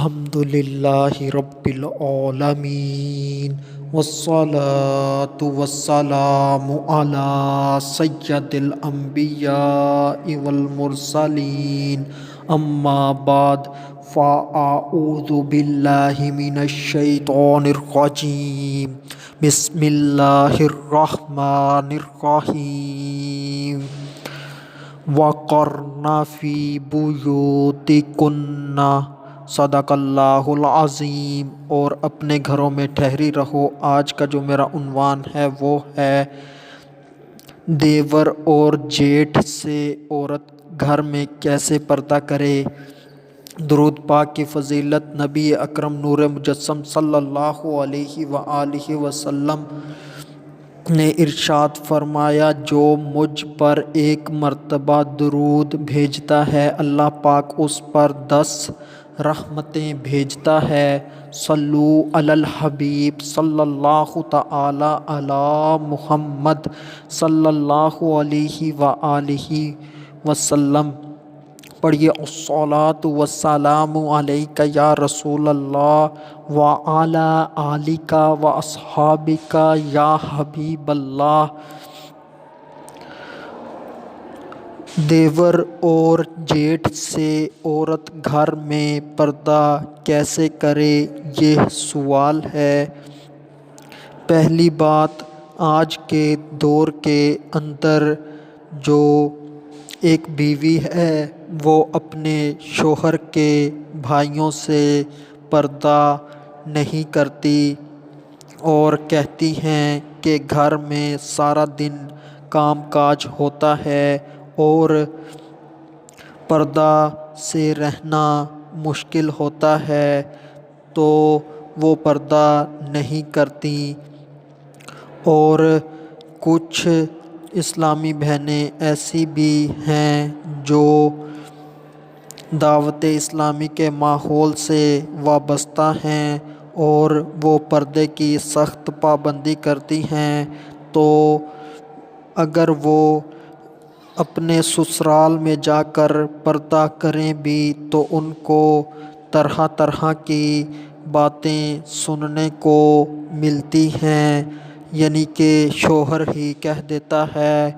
الحمدللہ رب العالمین والصلاة والسلام علی سید الانبیاء والمرسلین اما بعد فاعوذ باللہ من الشیطان الرجیم بسم اللہ الرحمن الرحیم وَقَرْنَ فِي بُيُوتِكُنَّ صدق اللہ العظیم۔ اور اپنے گھروں میں ٹھہری رہو۔ آج کا جو میرا عنوان ہے وہ ہے دیور اور جیٹھ سے عورت گھر میں کیسے پردہ کرے۔ درود پاک کی فضیلت نبی اکرم نور مجسم صلی اللہ علیہ وآلہ وسلم نے ارشاد فرمایا، جو مجھ پر ایک مرتبہ درود بھیجتا ہے اللہ پاک اس پر 10 رحمتیں بھیجتا ہے۔ صلو علی الحبیب صلی اللہ تعالی علی محمد صلی اللہ علیہ وآلہ وسلم۔ پڑھیے الصلاۃ والسلام علیک یا رسول اللہ وعلی آلک واصحابک یا حبیب اللہ۔ دیور اور جیٹھ سے عورت گھر میں پردہ کیسے کرے، یہ سوال ہے۔ پہلی بات، آج کے دور کے اندر جو ایک بیوی ہے وہ اپنے شوہر کے بھائیوں سے پردہ نہیں کرتی اور کہتی ہیں کہ گھر میں سارا دن کام کاج ہوتا ہے اور پردہ سے رہنا مشکل ہوتا ہے، تو وہ پردہ نہیں کرتی۔ اور کچھ اسلامی بہنیں ایسی بھی ہیں جو دعوت اسلامی کے ماحول سے وابستہ ہیں اور وہ پردے کی سخت پابندی کرتی ہیں، تو اگر وہ اپنے سسرال میں جا کر پردہ کریں بھی تو ان کو طرح طرح کی باتیں سننے کو ملتی ہیں، یعنی کہ شوہر ہی کہہ دیتا ہے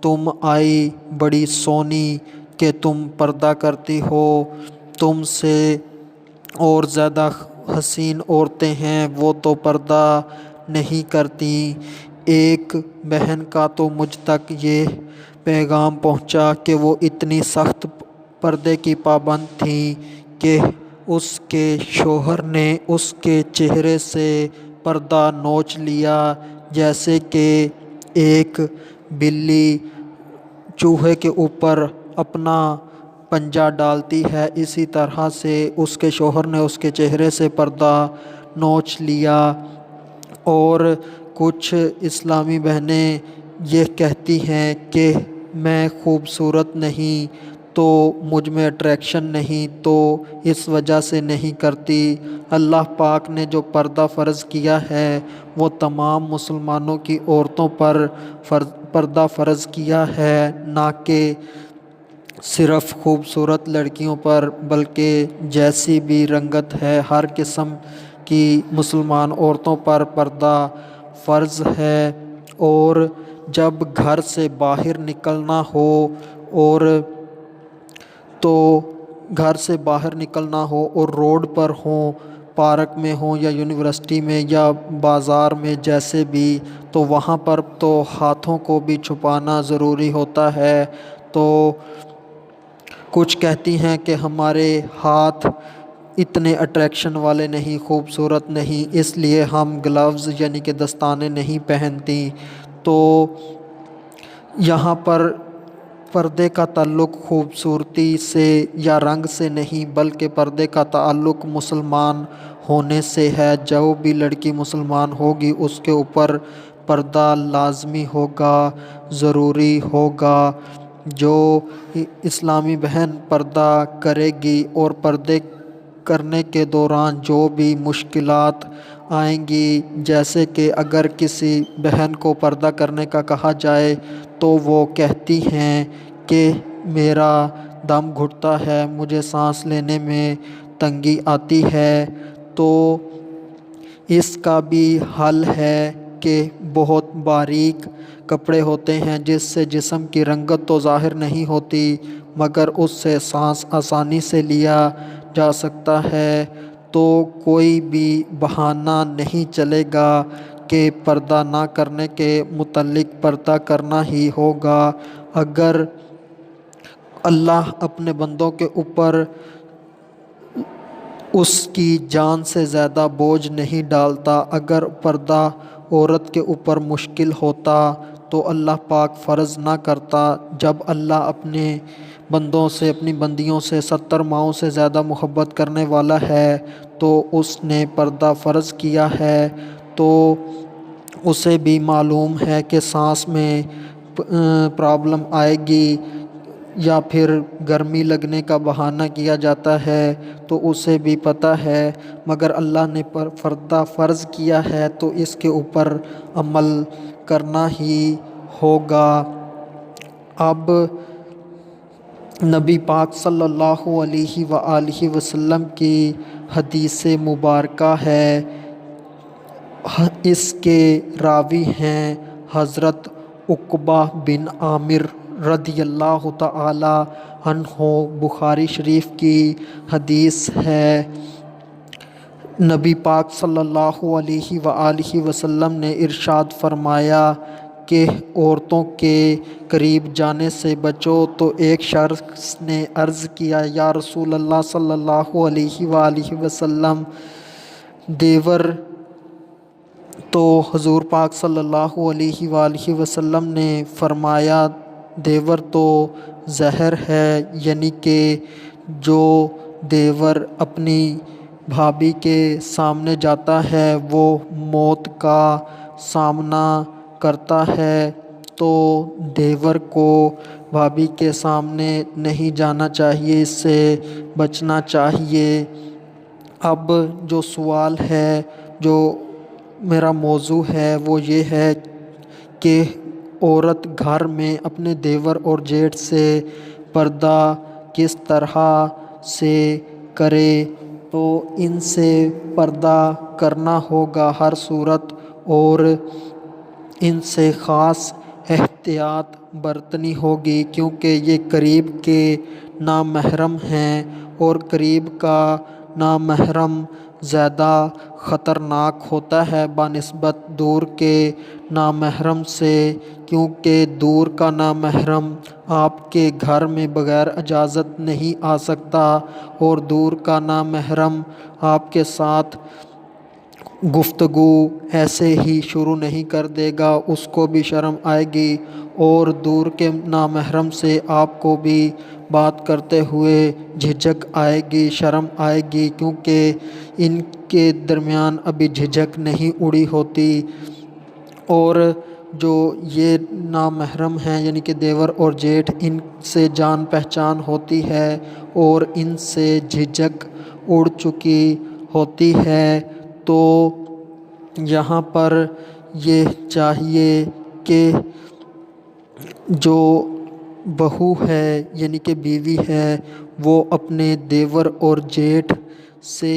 تم آئی بڑی سونی کہ تم پردہ کرتی ہو، تم سے اور زیادہ حسین عورتیں ہیں وہ تو پردہ نہیں کرتی۔ ایک بہن کا تو مجھ تک یہ پیغام پہنچا کہ وہ اتنی سخت پردے کی پابند تھیں کہ اس کے شوہر نے اس کے چہرے سے پردہ نوچ لیا، جیسے کہ ایک بلی چوہے کے اوپر اپنا پنجہ ڈالتی ہے، اسی طرح سے اس کے شوہر نے اس کے چہرے سے پردہ نوچ لیا۔ اور کچھ اسلامی بہنیں یہ کہتی ہیں کہ میں خوبصورت نہیں تو مجھ میں اٹریکشن نہیں تو اس وجہ سے نہیں کرتی۔ اللہ پاک نے جو پردہ فرض کیا ہے وہ تمام مسلمانوں کی عورتوں پر پردہ فرض کیا ہے، نہ کہ صرف خوبصورت لڑکیوں پر، بلکہ جیسی بھی رنگت ہے ہر قسم کی مسلمان عورتوں پر پردہ فرض ہے۔ اور جب گھر سے باہر نکلنا ہو اور روڈ پر ہوں، پارک میں ہوں یا یونیورسٹی میں یا بازار میں جیسے بھی، تو وہاں پر تو ہاتھوں کو بھی چھپانا ضروری ہوتا ہے۔ تو کچھ کہتی ہیں کہ ہمارے ہاتھ اتنے اٹریکشن والے نہیں، خوبصورت نہیں، اس لیے ہم گلوز یعنی کہ دستانے نہیں پہنتی۔ تو یہاں پر پردے کا تعلق خوبصورتی سے یا رنگ سے نہیں، بلکہ پردے کا تعلق مسلمان ہونے سے ہے۔ جو بھی لڑکی مسلمان ہوگی اس کے اوپر پردہ لازمی ہوگا، ضروری ہوگا۔ جو اسلامی بہن پردہ کرے گی اور پردے کرنے کے دوران جو بھی مشکلات آئیں گی، جیسے کہ اگر کسی بہن کو پردہ کرنے کا کہا جائے تو وہ کہتی ہیں کہ میرا دم گھٹتا ہے، مجھے سانس لینے میں تنگی آتی ہے، تو اس کا بھی حل ہے کہ بہت باریک کپڑے ہوتے ہیں جس سے جسم کی رنگت تو ظاہر نہیں ہوتی مگر اس سے سانس آسانی سے لیا جا سکتا ہے۔ تو کوئی بھی بہانہ نہیں چلے گا کہ پردہ نہ کرنے کے متعلق پردہ کرنا ہی ہوگا۔ اگر اللہ اپنے بندوں کے اوپر اس کی جان سے زیادہ بوجھ نہیں ڈالتا، اگر پردہ عورت کے اوپر مشکل ہوتا تو اللہ پاک فرض نہ کرتا۔ جب اللہ اپنے بندوں سے، اپنی بندیوں سے 70 ماؤں سے زیادہ محبت کرنے والا ہے تو اس نے پردہ فرض کیا ہے، تو اسے بھی معلوم ہے کہ سانس میں پرابلم آئے گی یا پھر گرمی لگنے کا بہانہ کیا جاتا ہے تو اسے بھی پتہ ہے، مگر اللہ نے پردہ فرض کیا ہے تو اس کے اوپر عمل کرنا ہی ہوگا۔ اب نبی پاک صلی اللہ علیہ وآلہ وسلم کی حدیث مبارکہ ہے، اس کے راوی ہیں حضرت عقبہ بن عامر رضی اللہ تعالی عنہ، بخاری شریف کی حدیث ہے۔ نبی پاک صلی اللہ علیہ وآلہ وسلم نے ارشاد فرمایا کہ عورتوں کے قریب جانے سے بچو، تو ایک شخص نے عرض کیا یا رسول اللہ صلی اللہ علیہ وآلہ وسلم، دیور؟ تو حضور پاک صلی اللہ علیہ وآلہ وسلم نے فرمایا دیور تو زہر ہے، یعنی کہ جو دیور اپنی بھابھی کے سامنے جاتا ہے وہ موت کا سامنا کرتا ہے، تو دیور کو بھابھی کے سامنے نہیں جانا چاہیے، اس سے بچنا چاہیے۔ اب جو سوال ہے، جو میرا موضوع ہے وہ یہ ہے کہ عورت گھر میں اپنے دیور اور جیٹھ سے پردہ کس طرح سے کرے؟ تو ان سے پردہ کرنا ہوگا ہر صورت، اور ان سے خاص احتیاط برتنی ہوگی کیونکہ یہ قریب کے نامحرم ہیں، اور قریب کا نامحرم زیادہ خطرناک ہوتا ہے بنسبت دور کے نامحرم سے، کیونکہ دور کا نامحرم آپ کے گھر میں بغیر اجازت نہیں آ سکتا، اور دور کا نامحرم آپ کے ساتھ گفتگو ایسے ہی شروع نہیں کر دے گا، اس کو بھی شرم آئے گی، اور دور کے نامحرم سے آپ کو بھی بات کرتے ہوئے جھجک آئے گی، شرم آئے گی، کیونکہ ان کے درمیان ابھی جھجک نہیں اڑی ہوتی۔ اور جو یہ نامحرم ہیں یعنی کہ دیور اور جیٹھ، ان سے جان پہچان ہوتی ہے اور ان سے جھجک اڑ چکی ہوتی ہے، تو یہاں پر یہ چاہیے کہ جو بہو ہے یعنی کہ بیوی ہے وہ اپنے دیور اور جیٹھ سے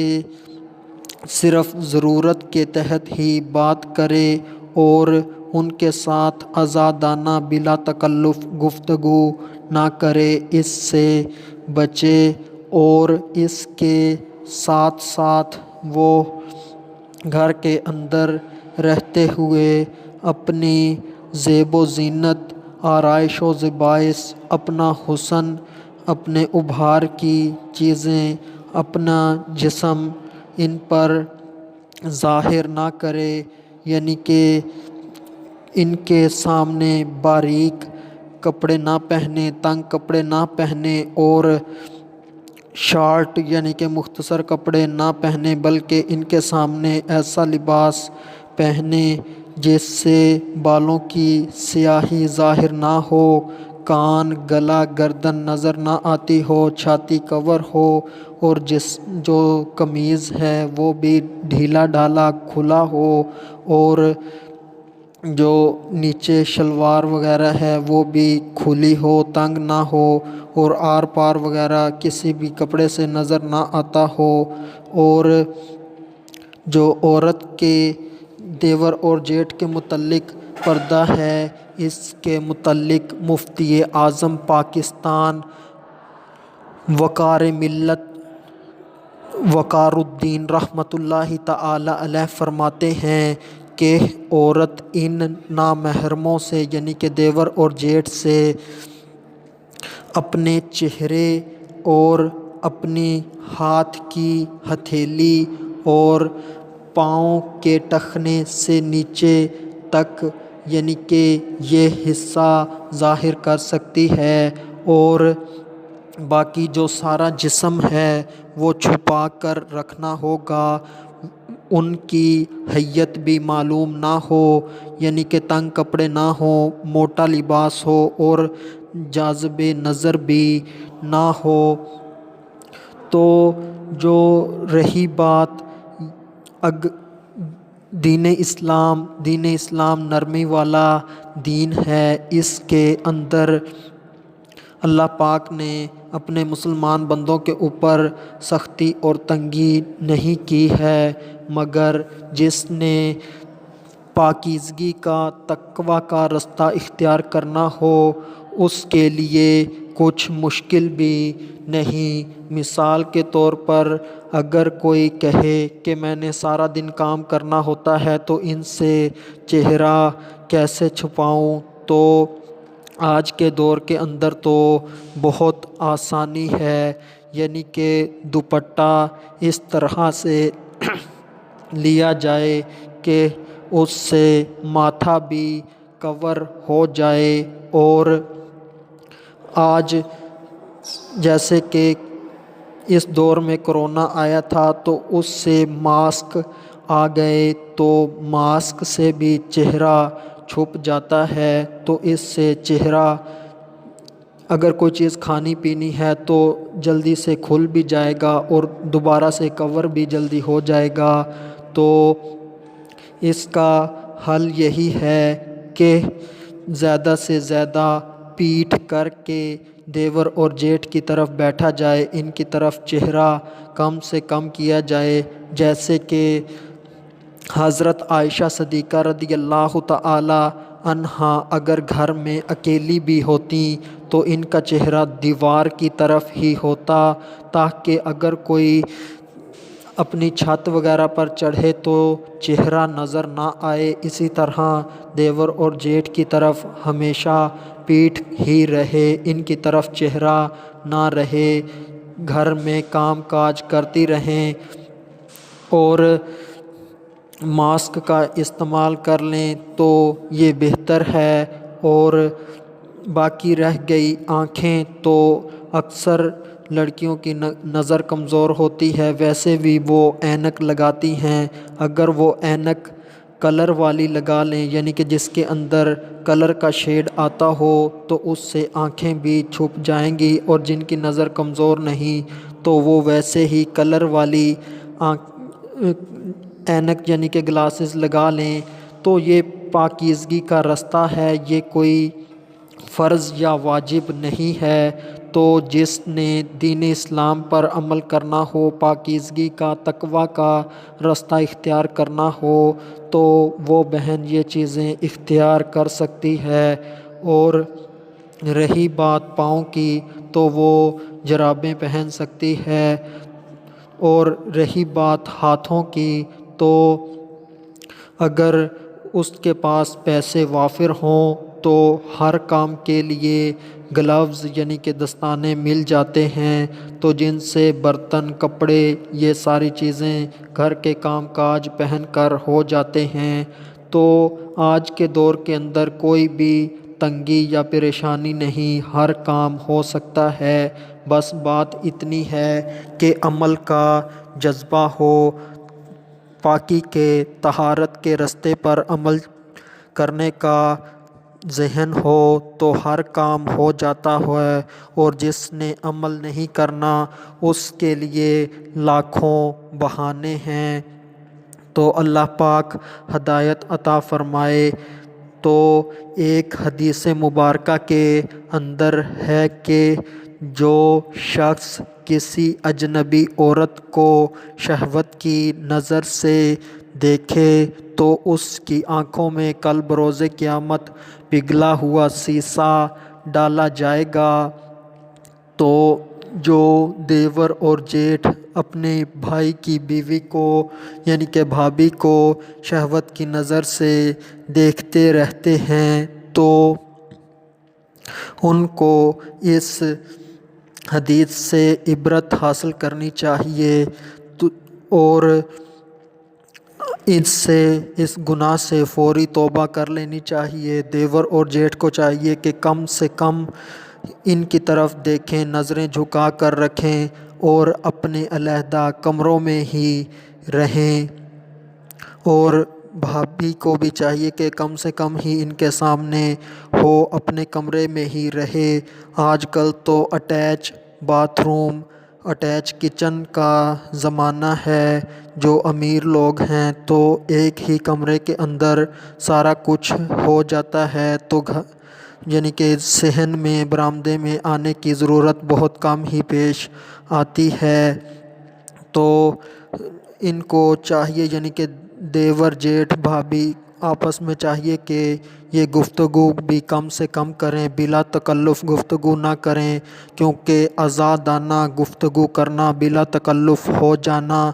صرف ضرورت کے تحت ہی بات کرے اور ان کے ساتھ آزادانہ بلا تکلف گفتگو نہ کرے، اس سے بچے، اور اس کے ساتھ ساتھ وہ گھر کے اندر رہتے ہوئے اپنی زیب و زینت، آرائش و زیبائش، اپنا حسن، اپنے ابھار کی چیزیں، اپنا جسم ان پر ظاہر نہ کرے، یعنی کہ ان کے سامنے باریک کپڑے نہ پہنے، تنگ کپڑے نہ پہنے، اور شارٹ یعنی کہ مختصر کپڑے نہ پہنے، بلکہ ان کے سامنے ایسا لباس پہنے جس سے بالوں کی سیاہی ظاہر نہ ہو، کان، گلا، گردن نظر نہ آتی ہو، چھاتی کور ہو، اور جو قمیض ہے وہ بھی ڈھیلا ڈھالا کھلا ہو، اور جو نیچے شلوار وغیرہ ہے وہ بھی کھلی ہو، تنگ نہ ہو، اور آر پار وغیرہ کسی بھی کپڑے سے نظر نہ آتا ہو۔ اور جو عورت کے دیور اور جیٹھ کے متعلق پردہ ہے، اس کے متعلق مفتی اعظم پاکستان وقار ملت وقار الدین رحمۃ اللہ تعالی علیہ فرماتے ہیں کہ عورت ان نامحرموں سے یعنی کہ دیور اور جیٹھ سے اپنے چہرے اور اپنی ہاتھ کی ہتھیلی اور پاؤں کے ٹخنے سے نیچے تک یعنی کہ یہ حصہ ظاہر کر سکتی ہے، اور باقی جو سارا جسم ہے وہ چھپا کر رکھنا ہوگا۔ ان کی حیت بھی معلوم نہ ہو، یعنی کہ تنگ کپڑے نہ ہوں، موٹا لباس ہو اور جاذب نظر بھی نہ ہو۔ تو جو رہی بات دین اسلام نرمی والا دین ہے، اس کے اندر اللہ پاک نے اپنے مسلمان بندوں کے اوپر سختی اور تنگی نہیں کی ہے، مگر جس نے پاکیزگی کا، تقوی کا رستہ اختیار کرنا ہو اس کے لیے کچھ مشکل بھی نہیں۔ مثال کے طور پر اگر کوئی کہے کہ میں نے سارا دن کام کرنا ہوتا ہے تو ان سے چہرہ کیسے چھپاؤں، تو آج کے دور کے اندر تو بہت آسانی ہے، یعنی کہ دوپٹہ اس طرح سے لیا جائے کہ اس سے ماتھا بھی کور ہو جائے۔ اور آج جیسے کہ اس دور میں کرونا آیا تھا تو اس سے ماسک آ گئے، تو ماسک سے بھی چہرہ چھپ جاتا ہے، تو اس سے چہرہ اگر کوئی چیز کھانی پینی ہے تو جلدی سے کھل بھی جائے گا اور دوبارہ سے کور بھی جلدی ہو جائے گا۔ تو اس کا حل یہی ہے کہ زیادہ سے زیادہ پیٹھ کر کے دیور اور جیٹھ کی طرف بیٹھا جائے، ان کی طرف چہرہ کم سے کم کیا جائے۔ جیسے کہ حضرت عائشہ صدیقہ رضی اللہ تعالی عنہا اگر گھر میں اکیلی بھی ہوتی تو ان کا چہرہ دیوار کی طرف ہی ہوتا، تاکہ اگر کوئی اپنی چھت وغیرہ پر چڑھے تو چہرہ نظر نہ آئے۔ اسی طرح دیور اور جیٹھ کی طرف ہمیشہ پیٹھ ہی رہے، ان کی طرف چہرہ نہ رہے، گھر میں کام کاج کرتی رہیں اور ماسک کا استعمال کر لیں تو یہ بہتر ہے۔ اور باقی رہ گئی آنکھیں، تو اکثر لڑکیوں کی نظر کمزور ہوتی ہے، ویسے بھی وہ اینک لگاتی ہیں، اگر وہ اینک کلر والی لگا لیں یعنی کہ جس کے اندر کلر کا شیڈ آتا ہو تو اس سے آنکھیں بھی چھپ جائیں گی، اور جن کی نظر کمزور نہیں تو وہ ویسے ہی کلر والی اینک یعنی کہ گلاسز لگا لیں۔ تو یہ پاکیزگی کا رستہ ہے، یہ کوئی فرض یا واجب نہیں ہے۔ تو جس نے دین اسلام پر عمل کرنا ہو، پاکیزگی کا، تقوی کا رستہ اختیار کرنا ہو، تو وہ بہن یہ چیزیں اختیار کر سکتی ہے۔ اور رہی بات پاؤں کی تو وہ جرابیں پہن سکتی ہے، اور رہی بات ہاتھوں کی تو اگر اس کے پاس پیسے وافر ہوں تو ہر کام کے لیے گلوز یعنی کہ دستانے مل جاتے ہیں، تو جن سے برتن، کپڑے، یہ ساری چیزیں گھر کے کام کاج پہن کر ہو جاتے ہیں۔ تو آج کے دور کے اندر کوئی بھی تنگی یا پریشانی نہیں، ہر کام ہو سکتا ہے، بس بات اتنی ہے کہ عمل کا جذبہ ہو، پاکی کے، طہارت کے رستے پر عمل کرنے کا ذہن ہو تو ہر کام ہو جاتا ہے، اور جس نے عمل نہیں کرنا اس کے لیے لاکھوں بہانے ہیں۔ تو اللہ پاک ہدایت عطا فرمائے۔ تو ایک حدیث مبارکہ کے اندر ہے کہ جو شخص کسی اجنبی عورت کو شہوت کی نظر سے دیکھے تو اس کی آنکھوں میں کل بروز قیامت پگھلا ہوا سیسا ڈالا جائے گا۔ تو جو دیور اور جیٹھ اپنے بھائی کی بیوی کو یعنی کہ بھابھی کو شہوت کی نظر سے دیکھتے رہتے ہیں تو ان کو اس حدیث سے عبرت حاصل کرنی چاہیے اور اس گناہ سے فوری توبہ کر لینی چاہیے۔ دیور اور جیٹھ کو چاہیے کہ کم سے کم ان کی طرف دیکھیں، نظریں جھکا کر رکھیں اور اپنے علیحدہ کمروں میں ہی رہیں، اور بھابھی کو بھی چاہیے کہ کم سے کم ہی ان کے سامنے ہو، اپنے کمرے میں ہی رہے۔ آج کل تو attach bath room, attach kitchen کا زمانہ ہے۔ جو امیر لوگ ہیں تو ایک ہی کمرے کے اندر سارا کچھ ہو جاتا ہے، تو یعنی کہ صحن میں برآمدے میں آنے کی ضرورت بہت کم ہی پیش آتی ہے۔ تو ان کو چاہیے یعنی کہ دیور جیٹھ بھابھی آپس میں چاہیے کہ یہ گفتگو بھی کم سے کم کریں، بلا تکلف گفتگو نہ کریں، کیونکہ آزادانہ گفتگو کرنا بلا تکلف ہو جانا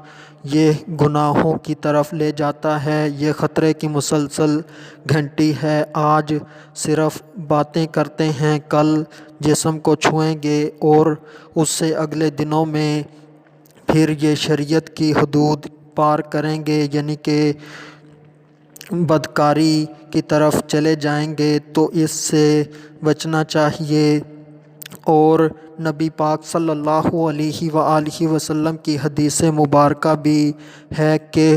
یہ گناہوں کی طرف لے جاتا ہے۔ یہ خطرے کی مسلسل گھنٹی ہے۔ آج صرف باتیں کرتے ہیں، کل جسم کو چھوئیں گے اور اس سے اگلے دنوں میں پھر یہ شریعت کی حدود پار کریں گے، یعنی کہ بدکاری کی طرف چلے جائیں گے۔ تو اس سے بچنا چاہیے۔ اور نبی پاک صلی اللہ علیہ وآلہ وسلم کی حدیث مبارکہ بھی ہے کہ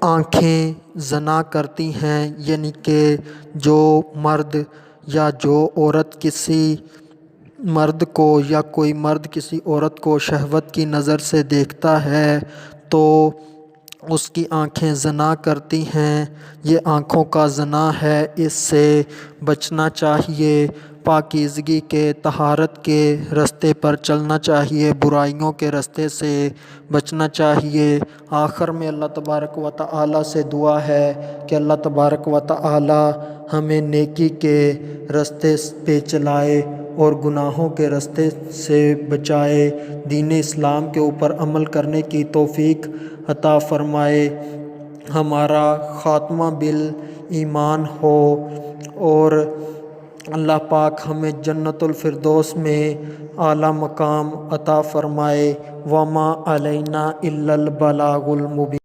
آنکھیں زنا کرتی ہیں، یعنی کہ جو مرد یا جو عورت کسی مرد کو یا کوئی مرد کسی عورت کو شہوت کی نظر سے دیکھتا ہے تو اس کی آنکھیں زنا کرتی ہیں۔ یہ آنکھوں کا زنا ہے، اس سے بچنا چاہیے۔ پاکیزگی کے، طہارت کے راستے پر چلنا چاہیے، برائیوں کے راستے سے بچنا چاہیے۔ آخر میں اللہ تبارک و تعالی سے دعا ہے کہ اللہ تبارک و تعالی ہمیں نیکی کے راستے پہ چلائے اور گناہوں کے راستے سے بچائے، دین اسلام کے اوپر عمل کرنے کی توفیق عطا فرمائے، ہمارا خاتمہ بالایمان ہو، اور اللہ پاک ہمیں جنت الفردوس میں اعلیٰ مقام عطا فرمائے۔ وما علینا الا البلاغ المبین۔